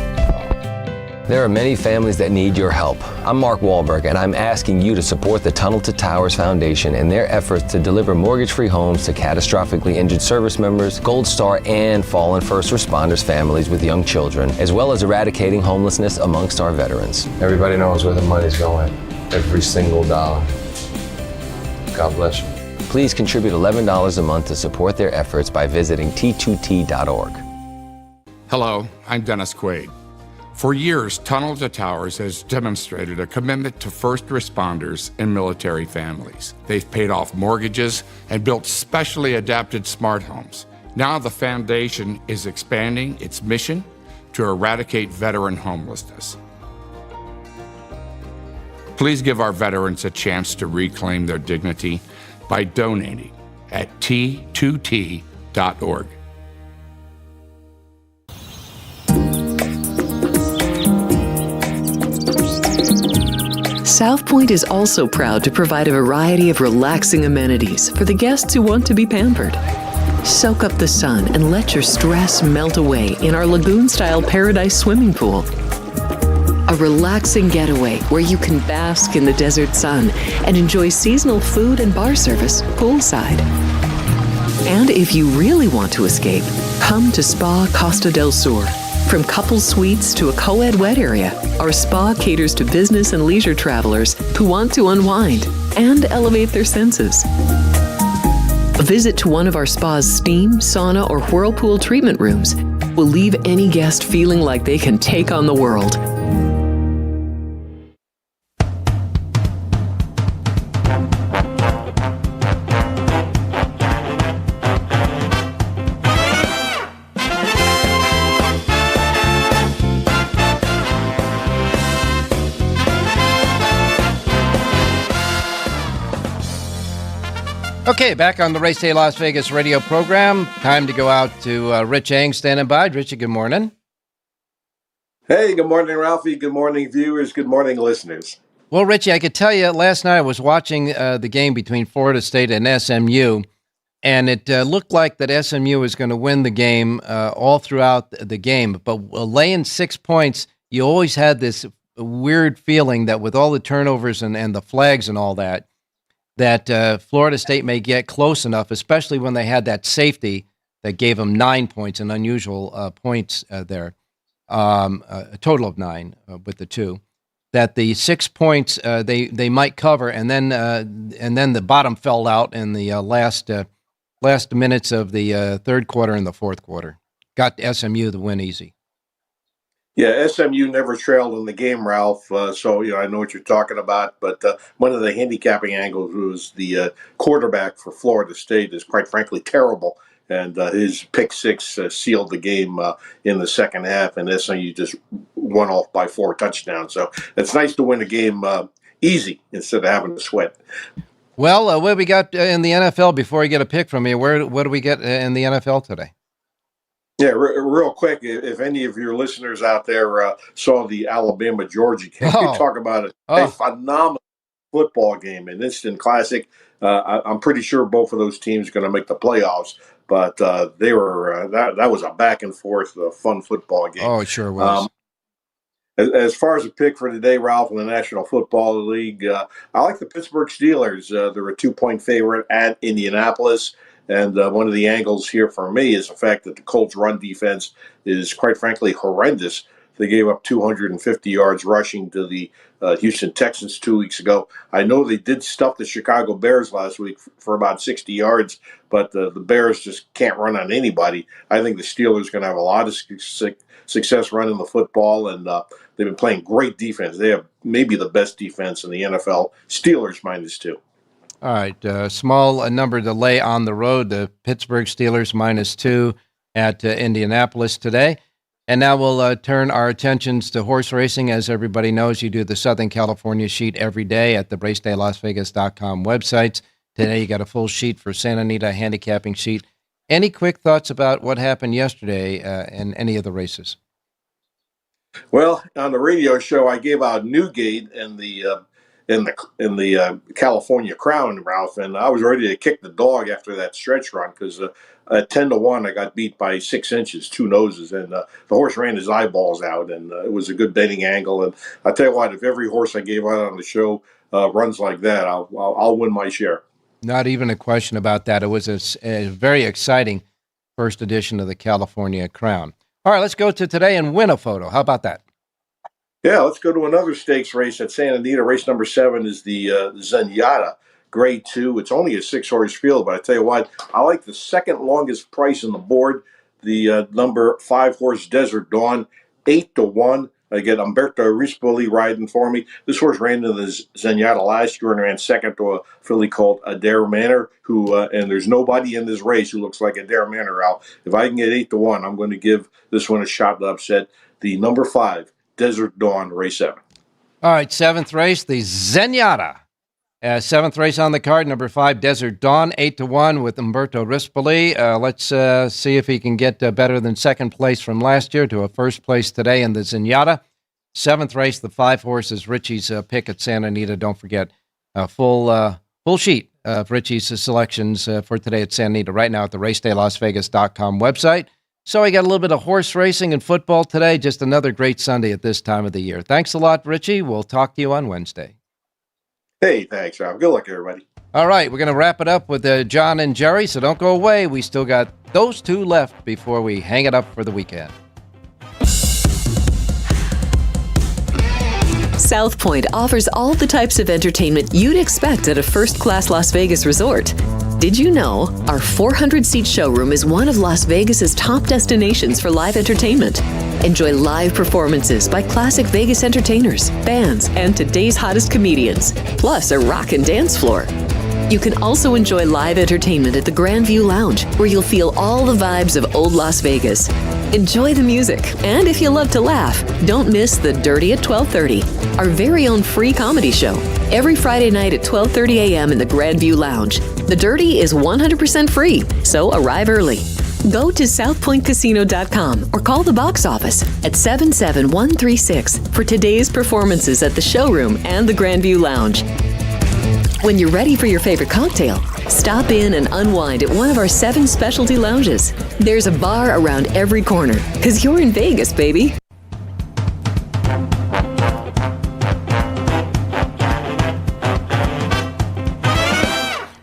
There are many families that need your help. I'm Mark Wahlberg, and I'm asking you to support the Tunnel to Towers Foundation in their efforts to deliver mortgage-free homes to catastrophically injured service members, Gold Star, and fallen first responders families with young children, as well as eradicating homelessness amongst our veterans. Everybody knows where the money's going. Every single dollar. God bless you. Please contribute $11 a month to support their efforts by visiting T2T.org. Hello, I'm Dennis Quaid. For years, Tunnel to Towers has demonstrated a commitment to first responders and military families. They've paid off mortgages and built specially adapted smart homes. Now the foundation is expanding its mission to eradicate veteran homelessness. Please give our veterans a chance to reclaim their dignity by donating at T2T.org. South Point is also proud to provide a variety of relaxing amenities for the guests who want to be pampered. Soak up the sun and let your stress melt away in our lagoon-style paradise swimming pool. A relaxing getaway where you can bask in the desert sun and enjoy seasonal food and bar service poolside. And if you really want to escape, come to Spa Costa del Sur. From couple suites to a co-ed wet area, our spa caters to business and leisure travelers who want to unwind and elevate their senses. A visit to one of our spa's steam, sauna, or whirlpool treatment rooms will leave any guest feeling like they can take on the world. Okay, back on the Race Day Las Vegas radio program. Time to go out to Rich Eng standing by. Richie, good morning. Hey, good morning, Ralphie. Good morning, viewers. Good morning, listeners. Well, Richie, I could tell you last night I was watching the game between Florida State and SMU, and it looked like that SMU was going to win the game all throughout the game. But laying 6 points, you always had this weird feeling that with all the turnovers and the flags and all that Florida State may get close enough, especially when they had that safety that gave them 9 points, an unusual points there, a total of 9 with the 2, that the 6 points they might cover, and then the bottom fell out in the last minutes of the third quarter and the fourth quarter. Got SMU the win easy. Yeah, SMU never trailed in the game, Ralph. So I know what you're talking about. But one of the handicapping angles was the quarterback for Florida State is quite frankly terrible, and his pick six sealed the game in the second half, and SMU just won off by 4 touchdowns. So it's nice to win a game easy instead of having to sweat. Well, what do we got in the NFL before we get a pick from you? What do we get in the NFL today? Yeah, real quick, if any of your listeners out there saw the Alabama-Georgia game, you talk about a phenomenal football game, an instant classic. I'm pretty sure both of those teams are going to make the playoffs, but they were that was a back and forth, fun football game. Oh, it sure was. As far as a pick for today, Ralph, in the National Football League, I like the Pittsburgh Steelers. They're a 2-point favorite at Indianapolis. And one of the angles here for me is the fact that the Colts' run defense is, quite frankly, horrendous. They gave up 250 yards rushing to the Houston Texans 2 weeks ago. I know they did stuff the Chicago Bears last week for about 60 yards, but the Bears just can't run on anybody. I think the Steelers are going to have a lot of success running the football, and they've been playing great defense. They have maybe the best defense in the NFL. Steelers -2. All right, small number to lay on the road. The Pittsburgh Steelers -2 at Indianapolis today. And now we'll turn our attentions to horse racing. As everybody knows, you do the Southern California sheet every day at the RacedayLasVegas.com websites. Today you got a full sheet for Santa Anita, handicapping sheet. Any quick thoughts about what happened yesterday in any of the races? Well, on the radio show, I gave out Newgate in the California Crown, Ralph, and I was ready to kick the dog after that stretch run because at 10-1, I got beat by 6 inches, 2 noses, and the horse ran his eyeballs out, and it was a good betting angle. And I tell you what, if every horse I gave out on the show runs like that, I'll win my share. Not even a question about that. It was a very exciting first edition of the California Crown. All right, let's go to today and win a photo. How about that? Yeah, let's go to another stakes race at Santa Anita. Race number 7 is the Zenyatta, Grade 2. It's only a 6-horse field, but I tell you what, I like the second longest price on the board, the number 5-horse Desert Dawn, 8-1. I get Umberto Rispoli riding for me. This horse ran in the Zenyatta last year and ran second to a filly called Adair Manor, who and there's nobody in this race who looks like Adair Manor out. If I can get 8-1, I'm going to give this one a shot to upset the number 5, Desert Dawn, race 7. All right, 7th race, the Zenyatta. 7th race on the card, number 5, Desert Dawn, 8-1 with Umberto Rispoli. Let's see if he can get better than second place from last year to a first place today in the Zenyatta. 7th race, the 5 horses, Richie's pick at Santa Anita. Don't forget, full sheet of Richie's selections for today at Santa Anita right now at the racedaylasvegas.com website. So I got a little bit of horse racing and football today. Just another great Sunday at this time of the year. Thanks a lot, Richie. We'll talk to you on Wednesday. Hey, thanks, Ralph. Good luck, everybody. All right, we're going to wrap it up with John and Jerry, so don't go away. We still got those two left before we hang it up for the weekend. South Point offers all the types of entertainment you'd expect at a first-class Las Vegas resort. Did you know our 400-seat showroom is one of Las Vegas's top destinations for live entertainment? Enjoy live performances by classic Vegas entertainers, bands, and today's hottest comedians, plus a rock and dance floor. You can also enjoy live entertainment at the Grand View Lounge, where you'll feel all the vibes of old Las Vegas. Enjoy the music, and if you love to laugh, don't miss The Dirty at 12:30, our very own free comedy show, every Friday night at 12:30 a.m. in the Grand View Lounge. The Dirty is 100% free, so arrive early. Go to southpointcasino.com or call the box office at 77136 for today's performances at the showroom and the Grand View Lounge. When you're ready for your favorite cocktail, stop in and unwind at one of our 7 specialty lounges. There's a bar around every corner, because you're in Vegas, baby.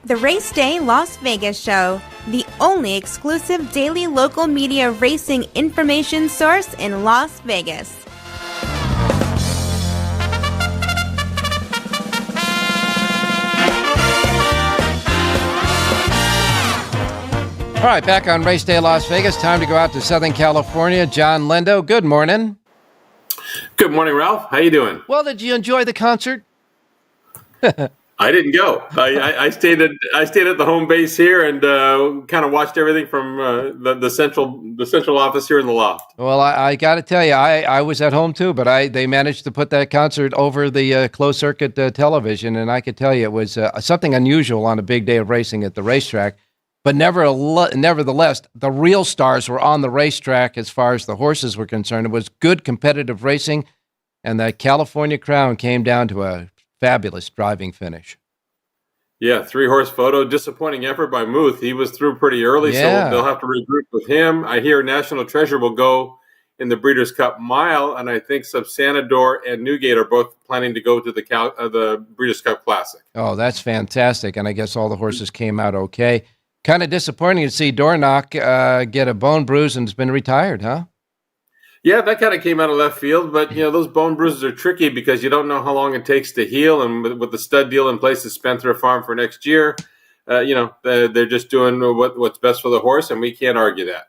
The Race Day Las Vegas Show, the only exclusive daily local media racing information source in Las Vegas. All right, back on Race Day Las Vegas. Time to go out to Southern California. John Lindo, good morning. Good morning, Ralph. How you doing? Well, did you enjoy the concert? I didn't go. I stayed at the home base here and kind of watched everything from the central office here in the loft. Well, I got to tell you, I was at home too, but they managed to put that concert over the closed circuit television, and I could tell you it was something unusual on a big day of racing at the racetrack. But nevertheless, the real stars were on the racetrack as far as the horses were concerned. It was good competitive racing, and the California Crown came down to a fabulous driving finish. Yeah, 3-horse photo. Disappointing effort by Muth. He was through pretty early, Yeah. so they'll have to regroup with him. I hear National Treasure will go in the Breeders' Cup Mile, and I think Subsanador and Newgate are both planning to go to the Breeders' Cup Classic. Oh, that's fantastic, and I guess all the horses came out okay. Kind of disappointing to see Dornock get a bone bruise and has been retired, huh? Yeah, that kind of came out of left field, but those bone bruises are tricky because you don't know how long it takes to heal, and with the stud deal in place at Spencer Farm for next year, they're just doing what's best for the horse, and we can't argue that.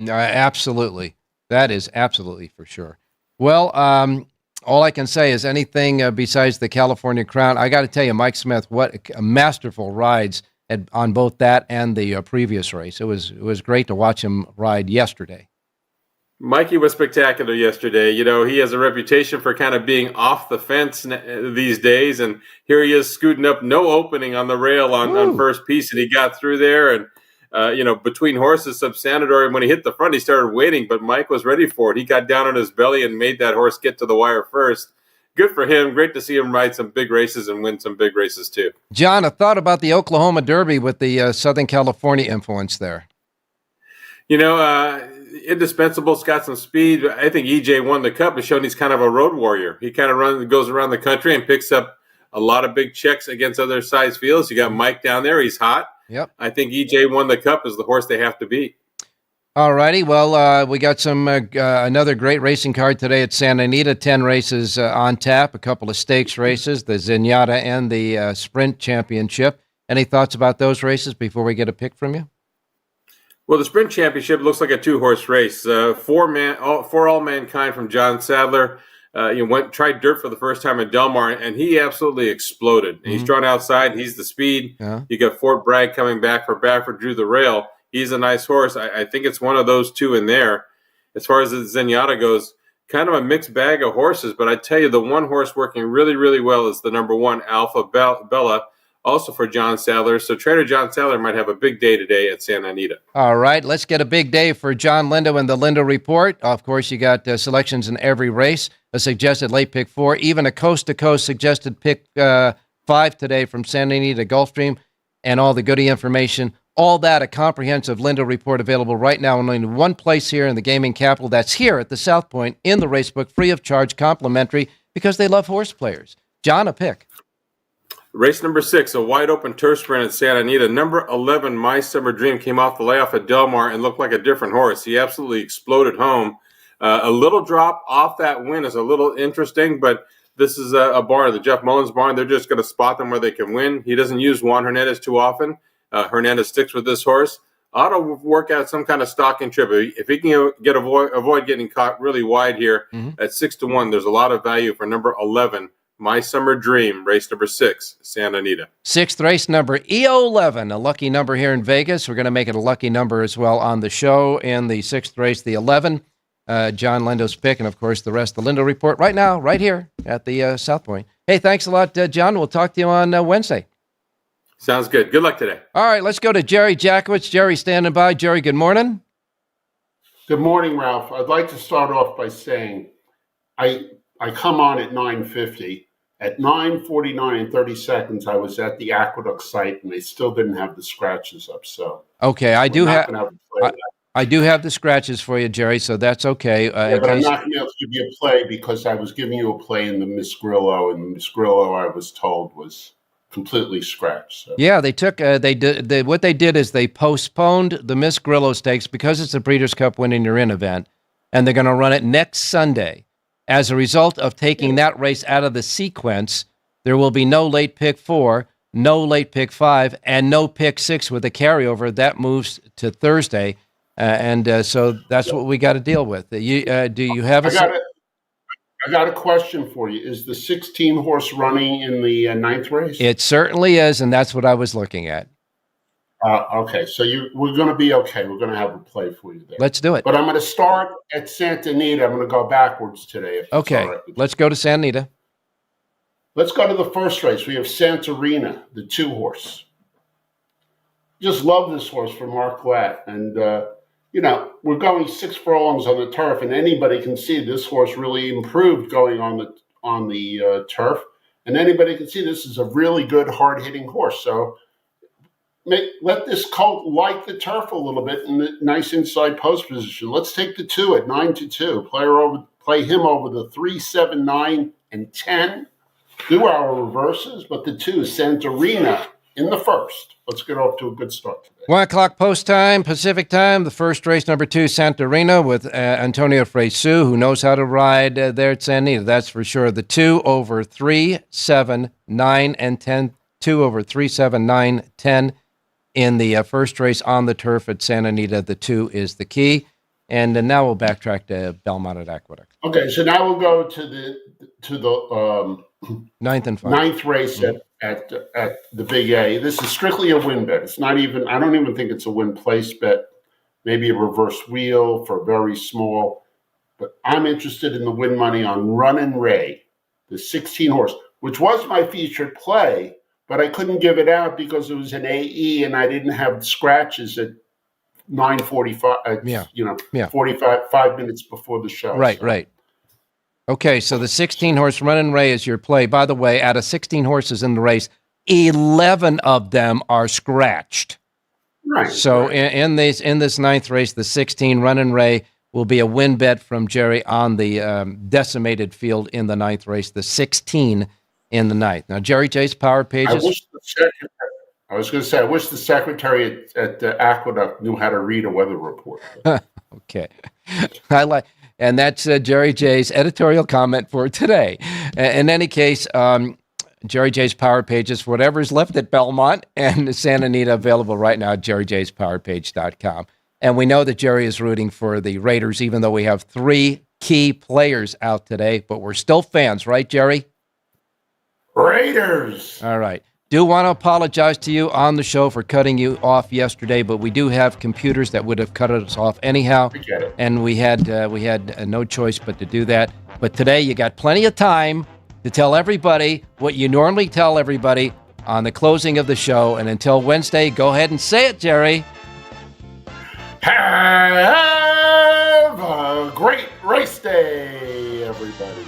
Absolutely. That is absolutely for sure. Well, all I can say is anything besides the California Crown, I got to tell you, Mike Smith, what masterful rides on both that and the previous race. It was great to watch him ride yesterday. Mikey was spectacular yesterday. He has a reputation for kind of being off the fence these days, and here he is scooting up, no opening on the rail on first piece, and he got through there. And between horses, Subsanador, when he hit the front, he started waiting, but Mike was ready for it. He got down on his belly and made that horse get to the wire first. Good for him. Great to see him ride some big races and win some big races too. John, a thought about the Oklahoma Derby with the Southern California influence there. Indispensable's got some speed. I think EJ won the Cup and shown he's kind of a road warrior. He kind of goes around the country and picks up a lot of big checks against other size fields. You got Mike down there. He's hot. Yep. I think EJ won the Cup as the horse they have to beat. All righty. Well, we got some another great racing card today at Santa Anita. 10 races on tap, a couple of stakes races, the Zenyatta and the Sprint Championship. Any thoughts about those races before we get a pick from you? Well, the Sprint Championship looks like a 2-horse race. For All Mankind from John Sadler. Tried dirt for the first time at Del Mar, and he absolutely exploded. Mm-hmm. He's drawn outside. He's the speed. Yeah. You got Fort Bragg coming back for Baffert, drew the rail. He's a nice horse. I think it's one of those two in there. As far as the Zenyatta goes, kind of a mixed bag of horses. But I tell you, the one horse working really, really well is the number 1, Alpha Bella, also for John Sadler. So Trainer John Sadler might have a big day today at Santa Anita. All right, let's get a big day for John Lindo and the Lindo Report. Of course, you got selections in every race, a suggested late pick 4, even a coast-to-coast suggested pick 5 today from Santa Anita Gulfstream. and all the goodie information. All that, a comprehensive Lindo report available right now in only one place here in the gaming capital. That's here at the South Point in the Racebook, free of charge, complimentary, because they love horse players. John, a pick. Race number 6, a wide open turf sprint at Santa Anita. Number 11, My Summer Dream, came off the layoff at Del Mar and looked like a different horse. He absolutely exploded home. A little drop off that win is a little interesting, but this is a barn, the Jeff Mullins barn. They're just going to spot them where they can win. He doesn't use Juan Hernandez too often. Hernandez sticks with this horse. Ought to work out some kind of stalking trip. If he can avoid getting caught really wide here at 6-1, there's a lot of value for number 11, My Summer Dream, race number 6, Santa Anita. 6th race number, EO11, a lucky number here in Vegas. We're going to make it a lucky number as well on the show. In the 6th race, the 11, John Lindo's pick, and of course the rest of the Lindo report right now, right here at the South Point. Hey, thanks a lot, John. We'll talk to you on Wednesday. Sounds good. Good luck today. All right, let's go to Jerry Jackowitz. Jerry standing by. Jerry, good morning. Good morning, Ralph. I'd like to start off by saying I come on at 9:50. At 9:49 and 30 seconds, I was at the Aqueduct site, and they still didn't have the scratches up. So okay, I do have the scratches for you, Jerry. So that's okay. But I'm not going to be able to give you a play because I was giving you a play in the Miss Grillo, and the Miss Grillo, I was told, was completely scratched. So. Yeah, they took what they did is they postponed the Miss Grillo Stakes because it's a Breeders' Cup Win in Your In event, and they're going to run it next Sunday. As a result of taking that race out of the sequence, there will be no late pick 4, no late pick 5, and no pick 6 with a carryover. That moves to Thursday, so that's what we got to deal with. Do you have I got a question for you. Is the 16 horse running in the 9th race? It certainly is, and that's what I was looking at. Okay, so we're going to be okay. We're going to have a play for you there. Let's do it. But I'm going to start at Santa Anita. I'm going to go backwards today. Okay, all right. Let's go to Santa Anita. Let's go to the first race. We have Santorina, the 2 horse. Just love this horse for Mark Glatt. And, we're going 6 furlongs on the turf, and anybody can see this horse really improved going on the turf. And anybody can see this is a really good, hard-hitting horse. So let this colt like the turf a little bit in the nice inside post position. Let's take the 2 at 9-2. Play him over the 3, 7, 9, and 10. Do our reverses, but the 2, Santorina, in the first. Let's get off to a good start today. 1 o'clock post time, Pacific time. The first race, number 2, Santorina, with Antonio Fresu, who knows how to ride there at Santa Anita. That's for sure. The 2 over 3, 7, 9, and 10. 2 over 3, 7, 9, 10. In the first race on the turf at Santa Anita, the 2 is the key. And now we'll backtrack to Belmont at Aqueduct. Okay, so now we'll go to the 9th and 5. 9th race at the Big A. This is strictly a win bet. It's not even, I don't even think it's a win place bet. Maybe a reverse wheel for very small. But I'm interested in the win money on Runnin' Ray, the 16 horse, which was my featured play, but I couldn't give it out because it was an AE and I didn't have scratches at 9:45. 5 minutes before the show. Right. Okay, so the 16 horse Runnin' Ray is your play. By the way, out of 16 horses in the race, 11 of them are scratched. Right. So in this 9th race, the 16 Runnin' Ray will be a win bet from Jerry on the decimated field in the 9th race. The 16 in the 9th. Now, Jerry J's Power Pages. I was going to say, I wish the secretary at the Aqueduct knew how to read a weather report. Okay. And that's Jerry J's editorial comment for today. In any case, Jerry J's Power Pages, whatever's left at Belmont and Santa Anita, available right now at jerryjspowerpage.com. And we know that Jerry is rooting for the Raiders, even though we have 3 key players out today, but we're still fans, right, Jerry? Raiders! All right. Do want to apologize to you on the show for cutting you off yesterday, but we do have computers that would have cut us off anyhow, and we had no choice but to do that. But today you got plenty of time to tell everybody what you normally tell everybody on the closing of the show. And until Wednesday, go ahead and say it, Jerry. Have a great race day, everybody.